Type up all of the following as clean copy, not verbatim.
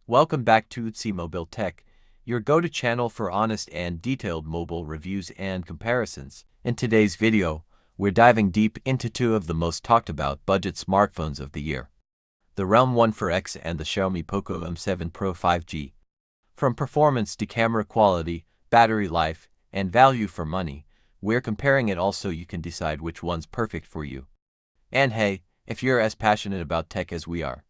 Welcome back to XIAOMI Mobile Tech, your go-to channel for honest and detailed mobile reviews and comparisons. In today's video, we're diving deep into two of the most talked about budget smartphones of the year, the Realme 14x and the Xiaomi Poco M7 Pro 5G. From performance to camera quality, battery life, and value for money, we're comparing it all so you can decide which one's perfect for you. And hey, if you're as passionate about tech as we are,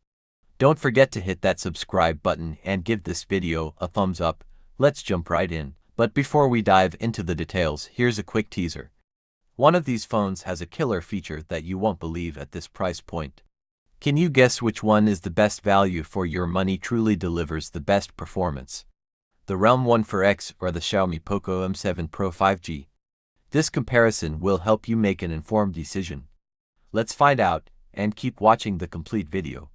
don't forget to hit that subscribe button and give this video a thumbs up. Let's jump right in. But before we dive into the details, here's a quick teaser. One of these phones has a killer feature that you won't believe at this price point. Can you guess which one is the best value for your money, truly delivers the best performance? The Realme 14x or the Xiaomi Poco M7 Pro 5G? This comparison will help you make an informed decision. Let's find out, and keep watching the complete video.